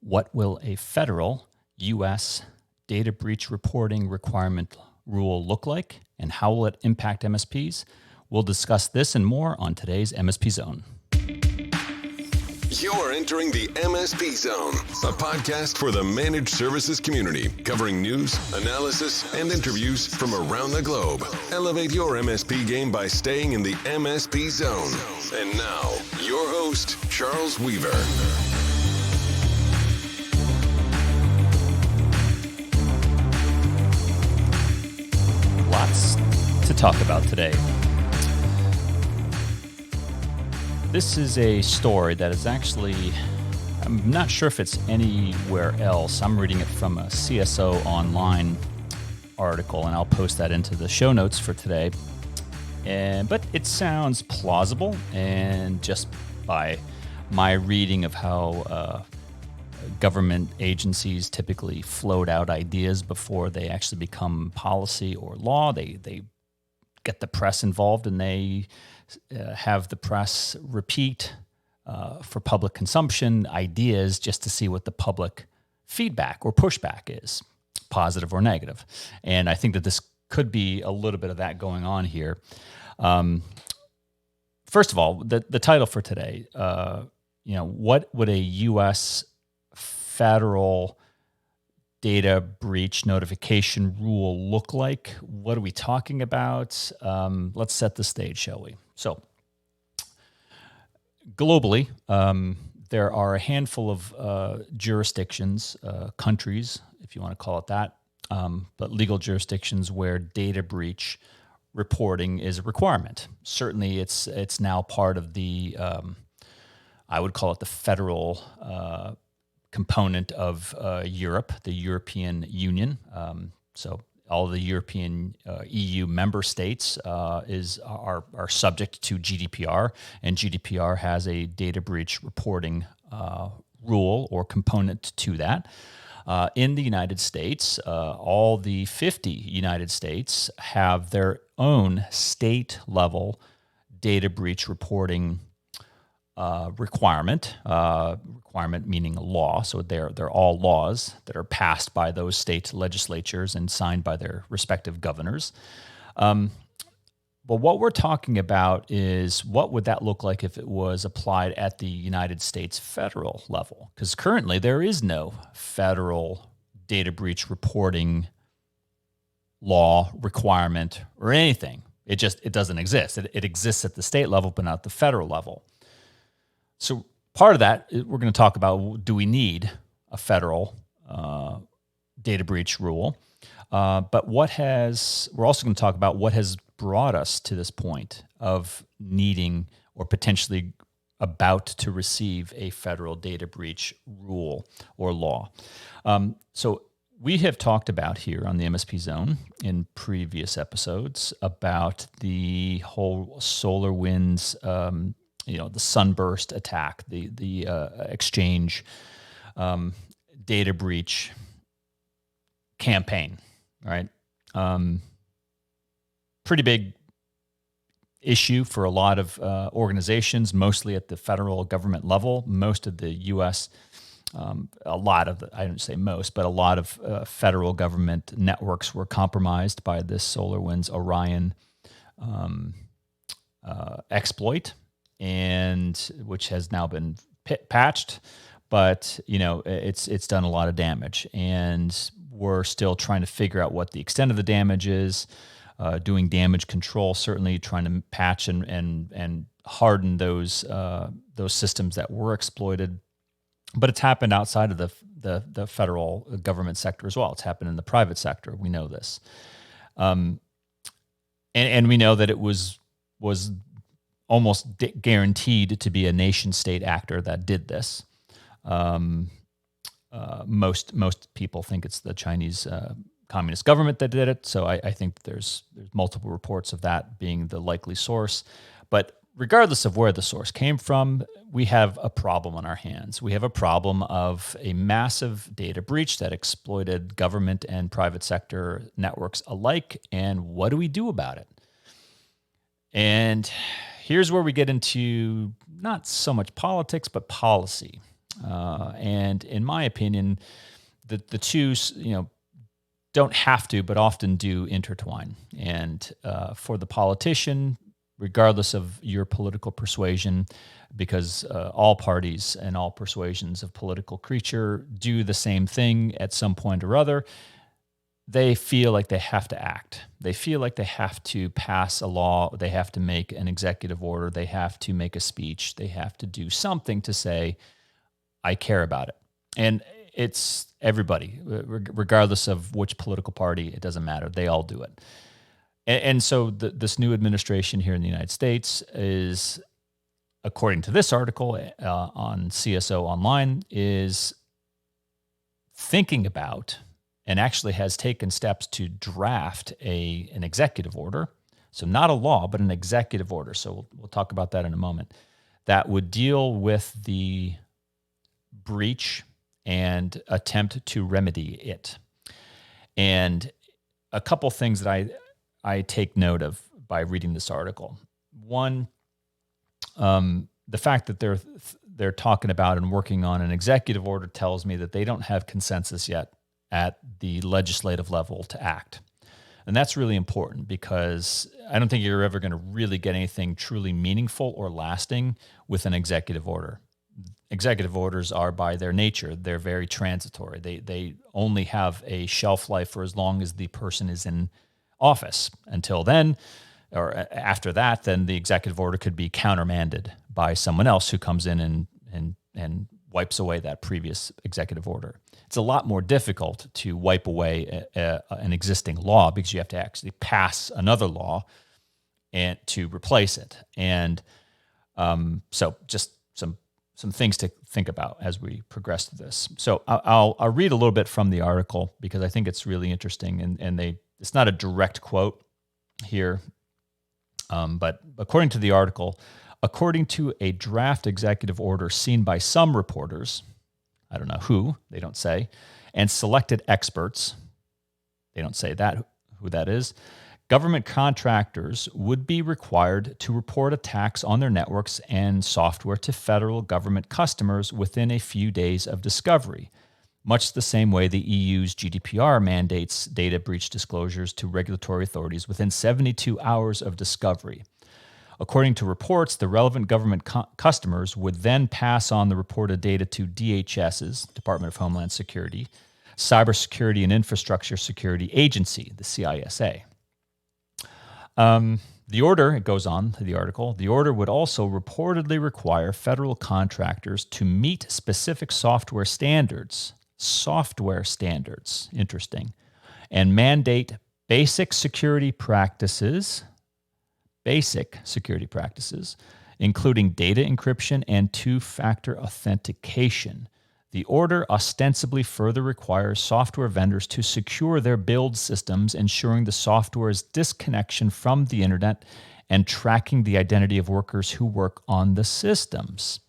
What will a federal U.S. data breach reporting requirement rule look like, and how will it impact MSPs? We'll discuss this and more on today's MSP Zone. You're entering the MSP Zone, a podcast for the managed services community, covering news, analysis, and interviews from around the globe. Elevate your MSP game by staying in the MSP Zone. And now, your host, Charles Weaver. Lots to talk about today. This is a story that is actually, I'm not sure if it's anywhere else. I'm reading it from a CSO Online article, and I'll post that into the show notes for today. But it sounds plausible, and just by my reading of how government agencies typically float out ideas before they actually become policy or law, they get the press involved, and they have the press repeat for public consumption ideas just to see what the public feedback or pushback is, positive or negative. And I think that this could be a little bit of that going on here. First of all, the title for today, what would a U.S. federal data breach notification rule look like? What are we talking about? Let's set the stage, shall we? So, globally, there are a handful of jurisdictions, countries, if you want to call it that, but legal jurisdictions where data breach reporting is a requirement. Certainly, it's now part of the, I would call it the federal component of Europe, the European Union. So all the European EU member states are subject to GDPR, and GDPR has a data breach reporting rule or component to that. In the United States, all the 50 United States have their own state-level data breach reporting requirement meaning a law. So they're all laws that are passed by those state legislatures and signed by their respective governors. But what we're talking about is, what would that look like if it was applied at the United States federal level? Because currently there is no federal data breach reporting law, requirement, or anything. It doesn't exist. It exists at the state level, but not the federal level. So part of that, we're going to talk about, do we need a federal data breach rule? But we're also going to talk about what has brought us to this point of needing or potentially about to receive a federal data breach rule or law. So we have talked about here on the MSP Zone in previous episodes about the whole SolarWinds the Sunburst attack, the Exchange data breach campaign, right? Pretty big issue for a lot of organizations, mostly at the federal government level. Most of the U.S., I don't say most, but a lot of federal government networks were compromised by this SolarWinds Orion exploit, and which has now been patched, but it's done a lot of damage, and we're still trying to figure out what the extent of the damage is. Doing damage control, certainly trying to patch and harden those systems that were exploited. But it's happened outside of the federal government sector as well. It's happened in the private sector. We know this, and we know that it was almost guaranteed to be a nation-state actor that did this. Most people think it's the Chinese communist government that did it, so I think there's multiple reports of that being the likely source. But regardless of where the source came from, we have a problem on our hands. We have a problem of a massive data breach that exploited government and private sector networks alike, and what do we do about it? And here's where we get into not so much politics, but policy. And in my opinion, the two, don't have to, but often do intertwine. And for the politician, regardless of your political persuasion, because all parties and all persuasions of political creature do the same thing at some point or other, they feel like they have to act. They feel like they have to pass a law. They have to make an executive order. They have to make a speech. They have to do something to say, I care about it. And it's everybody, regardless of which political party, it doesn't matter. They all do it. And so this new administration here in the United States is, according to this article on CSO Online, is thinking about and actually has taken steps to draft an executive order. So not a law, but an executive order. So we'll talk about that in a moment. That would deal with the breach and attempt to remedy it. And a couple things that I take note of by reading this article. One, the fact that they're talking about and working on an executive order tells me that they don't have consensus yet at the legislative level to act. And that's really important because I don't think you're ever going to really get anything truly meaningful or lasting with an executive order. Executive orders are, by their nature, they're very transitory. They only have a shelf life for as long as the person is in office. Until then, or after that, then the executive order could be countermanded by someone else who comes in and wipes away that previous executive order. It's a lot more difficult to wipe away an existing law because you have to actually pass another law and to replace it. And so just some things to think about as we progress through this. So I'll read a little bit from the article because I think it's really interesting, and it's not a direct quote here, but according to the article, according to a draft executive order seen by some reporters, I don't know who, they don't say, and selected experts, they don't say who that is, government contractors would be required to report attacks on their networks and software to federal government customers within a few days of discovery, much the same way the EU's GDPR mandates data breach disclosures to regulatory authorities within 72 hours of discovery. According to reports, the relevant government customers would then pass on the reported data to DHS's, Department of Homeland Security, Cybersecurity and Infrastructure Security Agency, the CISA. The order, it goes on to the article, the order would also reportedly require federal contractors to meet specific software standards, interesting, and mandate basic security practices, including data encryption and two-factor authentication. The order ostensibly further requires software vendors to secure their build systems, ensuring the software's disconnection from the internet and tracking the identity of workers who work on the systems.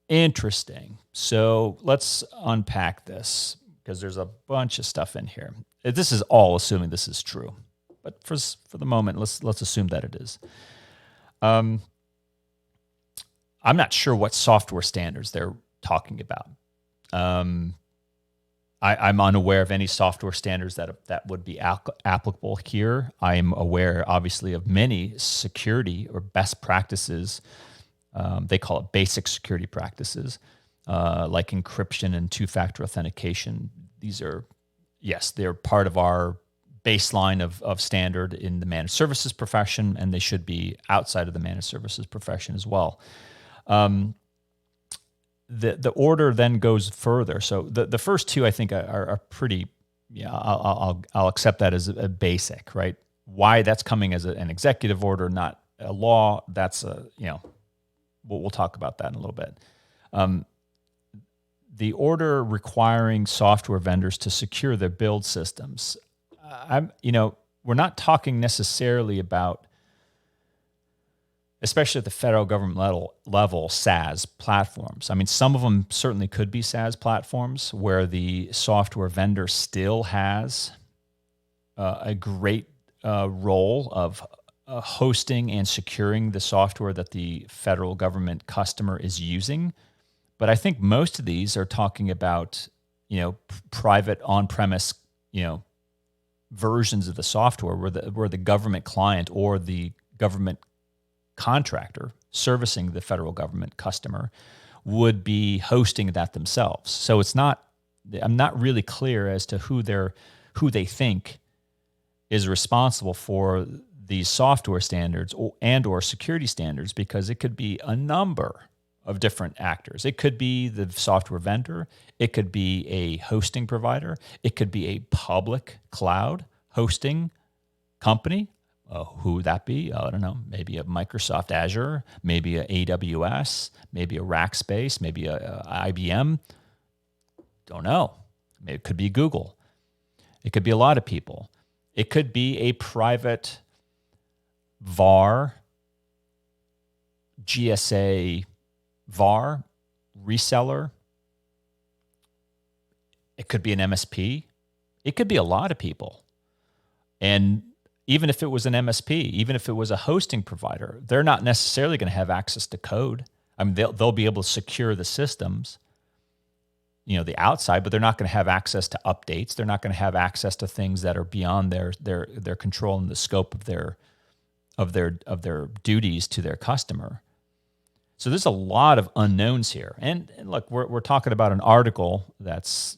Interesting. So let's unpack this because there's a bunch of stuff in here. This is all assuming this is true. But for the moment, let's assume that it is. I'm not sure what software standards they're talking about. I'm unaware of any software standards that would be applicable here. I'm aware, obviously, of many security or best practices. They call it basic security practices, like encryption and two-factor authentication. These are, yes, they're part of our baseline of standard in the managed services profession, and they should be outside of the managed services profession as well. The order then goes further. So the first two I think are pretty. Yeah, I'll accept that as a basic, right? Why that's coming as an executive order, not a law. That's we'll talk about that in a little bit. The order requiring software vendors to secure their build systems. We're not talking necessarily about, especially at the federal government level, SaaS platforms. I mean, some of them certainly could be SaaS platforms where the software vendor still has a great role of hosting and securing the software that the federal government customer is using. But I think most of these are talking about, private on-premise, versions of the software where the government client or the government contractor servicing the federal government customer would be hosting that themselves. So I'm not really clear as to who they think is responsible for these software standards or security standards, because it could be a number of different actors. It could be the software vendor. It could be a hosting provider. It could be a public cloud hosting company. Who would that be? I don't know. Maybe a Microsoft Azure, maybe a AWS, maybe a Rackspace, maybe a IBM. Don't know. Maybe it could be Google. It could be a lot of people. It could be a private VAR, GSA VAR reseller. It could be an MSP. It could be a lot of people. And even if it was an MSP, even if it was a hosting provider, they're not necessarily going to have access to code. I mean, they'll be able to secure the systems, the outside, but they're not going to have access to updates. They're not going to have access to things that are beyond their control and the scope of their duties to their customer. So there's a lot of unknowns here. And look, we're talking about an article that's,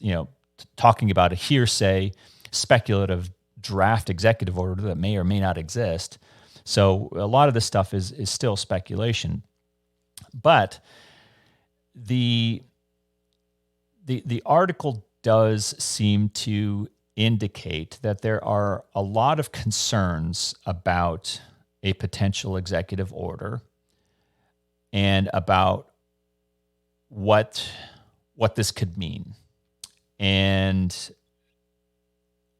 talking about a hearsay, speculative draft executive order that may or may not exist. So a lot of this stuff is still speculation. But the article does seem to indicate that there are a lot of concerns about a potential executive order and about what this could mean. And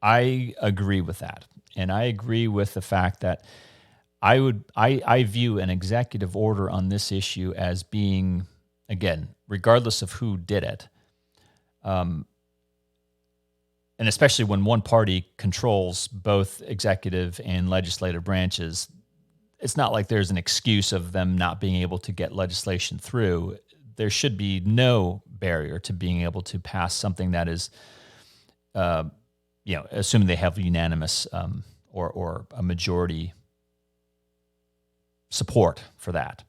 I agree with that. And I agree with the fact that I view an executive order on this issue as being, again, regardless of who did it, and especially when one party controls both executive and legislative branches, it's not like there's an excuse of them not being able to get legislation through. There should be no barrier to being able to pass something that is, assuming they have unanimous or a majority support for that.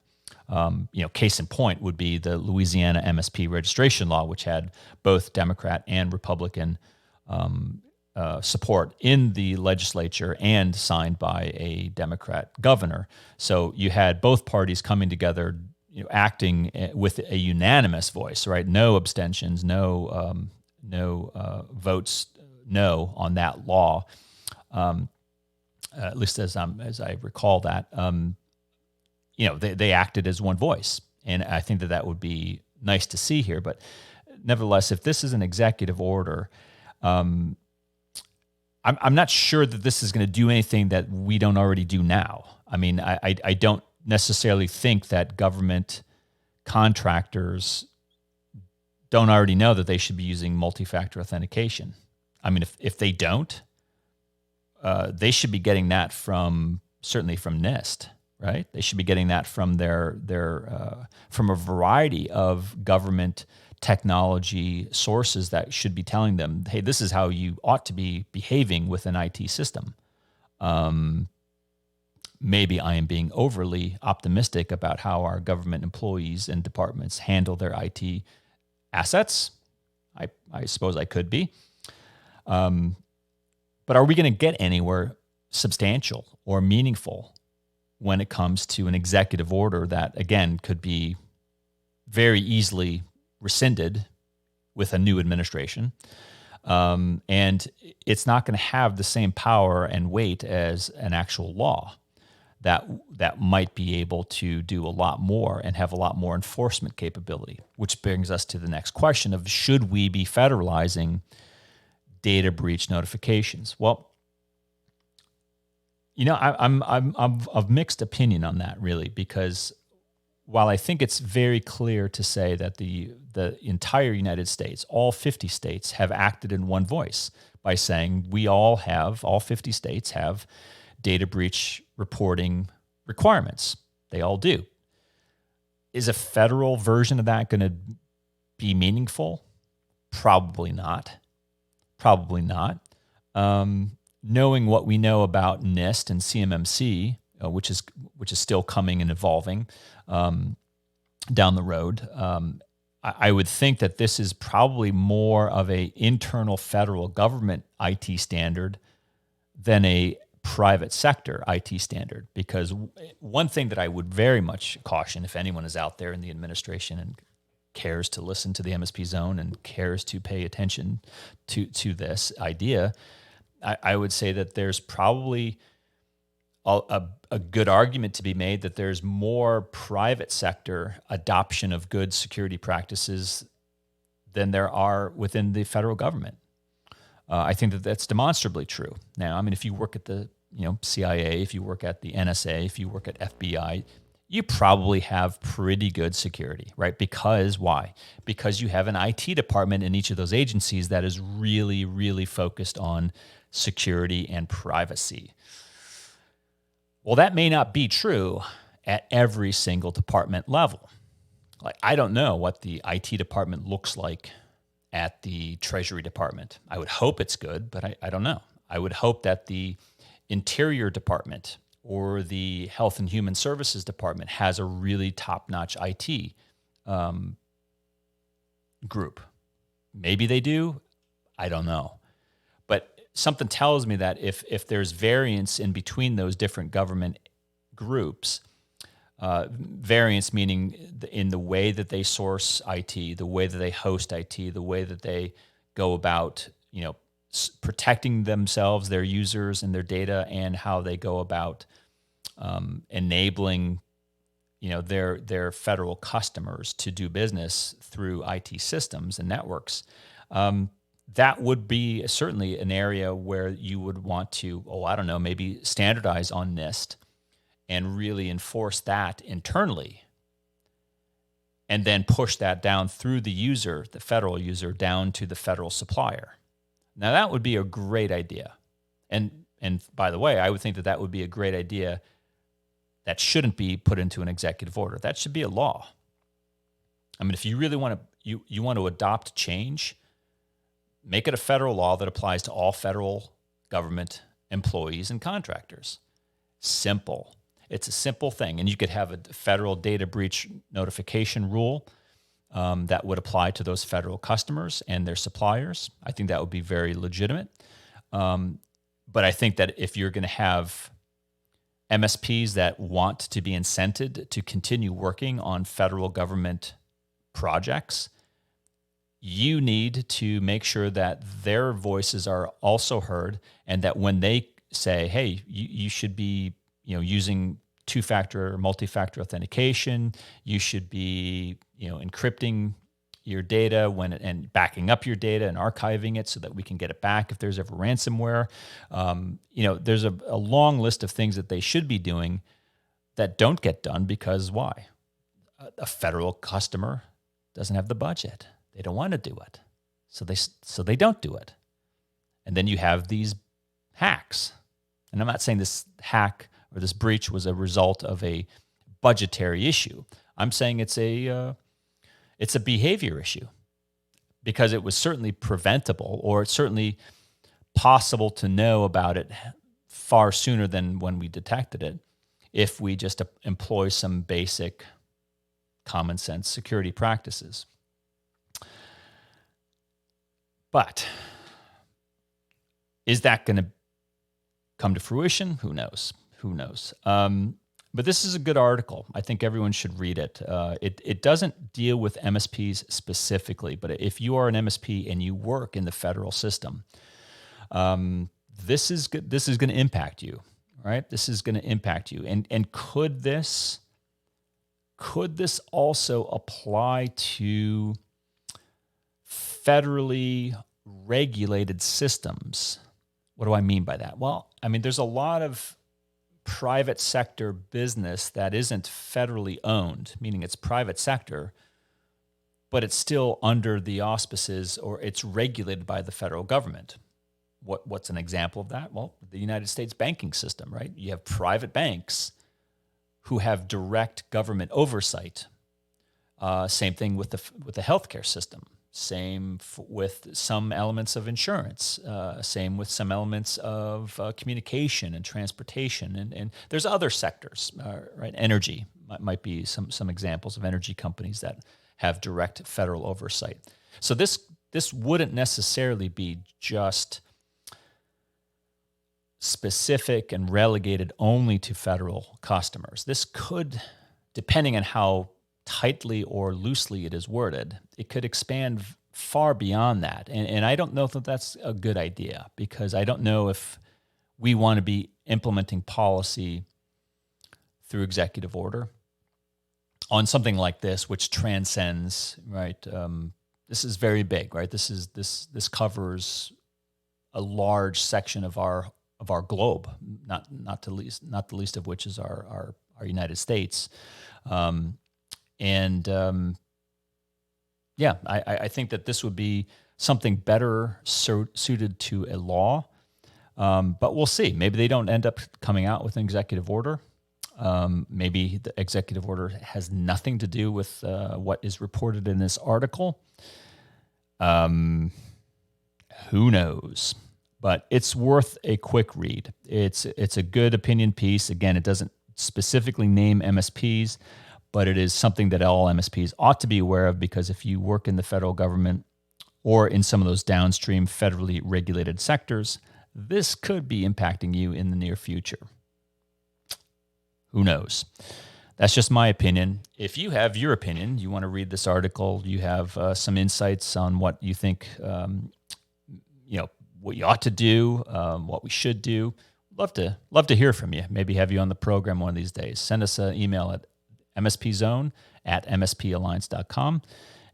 Case in point would be the Louisiana MSP registration law, which had both Democrat and Republican support in the legislature and signed by a Democrat governor. So you had both parties coming together, acting with a unanimous voice, right? No abstentions, no votes no on that law. At least as I recall that, they acted as one voice, and I think that would be nice to see here. But nevertheless, if this is an executive order, I'm not sure that this is going to do anything that we don't already do now. I mean, I don't necessarily think that government contractors don't already know that they should be using multi-factor authentication. I mean, if they don't, they should be getting that certainly from NIST, right? They should be getting that from from a variety of government technology sources that should be telling them, hey, this is how you ought to be behaving with an IT system. Maybe I am being overly optimistic about how our government employees and departments handle their IT assets. I suppose I could be. But are we going to get anywhere substantial or meaningful when it comes to an executive order that, again, could be very easily rescinded with a new administration? And it's not going to have the same power and weight as an actual law that might be able to do a lot more and have a lot more enforcement capability, which brings us to the next question of, should we be federalizing data breach notifications? Well, I'm of mixed opinion on that, really, because while I think it's very clear to say that the entire United States, all 50 states, have acted in one voice by saying all 50 states have data breach reporting requirements. They all do. Is a federal version of that going to be meaningful? Probably not. Probably not. Knowing what we know about NIST and CMMC, which is still coming and evolving down the road, I would think that this is probably more of a internal federal government IT standard than a private sector IT standard. Because one thing that I would very much caution, if anyone is out there in the administration and cares to listen to the MSP Zone and cares to pay attention to this idea, I would say that there's probably a good argument to be made that there's more private sector adoption of good security practices than there are within the federal government. I think that that's demonstrably true. Now, I mean, if you work at the CIA, if you work at the NSA, if you work at FBI, you probably have pretty good security, right? Because why? Because you have an IT department in each of those agencies that is really, really focused on security and privacy. Well, that may not be true at every single department level. Like, I don't know what the IT department looks like at the Treasury Department. I would hope it's good, but I don't know. I would hope that the Interior Department or the Health and Human Services Department has a really top-notch IT group. Maybe they do. I don't know. But something tells me that if there's variance in between those different government groups, variance meaning in the way that they source IT, the way that they host IT, the way that they go about, protecting themselves, their users, and their data, and how they go about enabling, their federal customers to do business through IT systems and networks. That would be certainly an area where you would want to, maybe standardize on NIST and really enforce that internally, and then push that down through the user, the federal user, down to the federal supplier. Now, that would be a great idea. And by the way, I would think that would be a great idea that shouldn't be put into an executive order. That should be a law. I mean, if you really want to, you want to adopt change, make it a federal law that applies to all federal government employees and contractors. Simple. It's a simple thing. And you could have a federal data breach notification rule that would apply to those federal customers and their suppliers. I think that would be very legitimate. But I think that if you're going to have MSPs that want to be incented to continue working on federal government projects, you need to make sure that their voices are also heard, and that when they say, hey, you should be using two-factor or multi-factor authentication, you should be encrypting your data and backing up your data and archiving it so that we can get it back if there's ever ransomware. There's a long list of things that they should be doing that don't get done because why? A federal customer doesn't have the budget. They don't want to do it. So they don't do it. And then you have these hacks. And I'm not saying this hack or this breach was a result of a budgetary issue. I'm saying it's a behavior issue, because it was certainly preventable, or it's certainly possible to know about it far sooner than when we detected it, if we just employ some basic common sense security practices. But is that going to come to fruition? Who knows? But this is a good article. I think everyone should read it. It doesn't deal with MSPs specifically, but if you are an MSP and you work in the federal system, this is good. This is going to impact you, right? This is going to impact you. And could this also apply to federally regulated systems? What do I mean by that? Well, I mean, there's a lot of private sector business that isn't federally owned, meaning it's private sector, but it's still under the auspices, or it's regulated by the federal government. What's an example of that? Well, the United States banking system, right? You have private banks who have direct government oversight Same thing with the healthcare system. Same with some elements of insurance. Same with some elements of communication and transportation. And there's other sectors, right? Energy might be some examples of energy companies that have direct federal oversight. So this wouldn't necessarily be just specific and relegated only to federal customers. This could, depending on how tightly or loosely it is worded, it could expand far beyond that. And I don't know if that's a good idea, because I don't know if we want to be implementing policy through executive order on something like this, which transcends, right? This is very big, right? This covers a large section of our globe, not the least of which is our United States. I think that this would be something better suited to a law, but we'll see. Maybe they don't end up coming out with an executive order. Maybe the executive order has nothing to do with what is reported in this article. Who knows? But it's worth a quick read. It's a good opinion piece. Again, it doesn't specifically name MSPs, but it is something that all MSPs ought to be aware of, because if you work in the federal government or in some of those downstream federally regulated sectors, this could be impacting you in the near future. Who knows? That's just my opinion. If you have your opinion, you want to read this article, you have some insights on what you think, what you ought to do, what we should do. Love to hear from you. Maybe have you on the program one of these days. Send us an email at mspzone@mspalliance.com,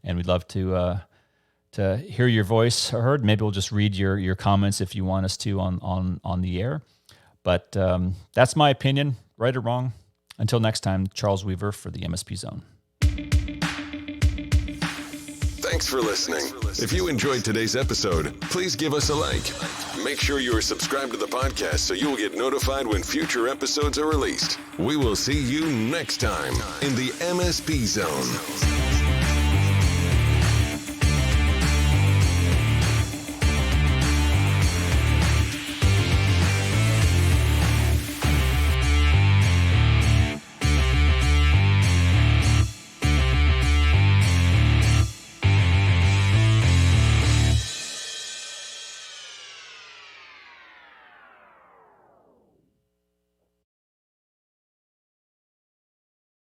and we'd love to hear your voice heard. Maybe we'll just read your comments if you want us to on the air. But that's my opinion, right or wrong. Until next time, Charles Weaver for the MSP Zone. Thanks for listening. If you enjoyed today's episode, please give us a like. Make sure you are subscribed to the podcast so you will get notified when future episodes are released. We will see you next time in the MSP Zone.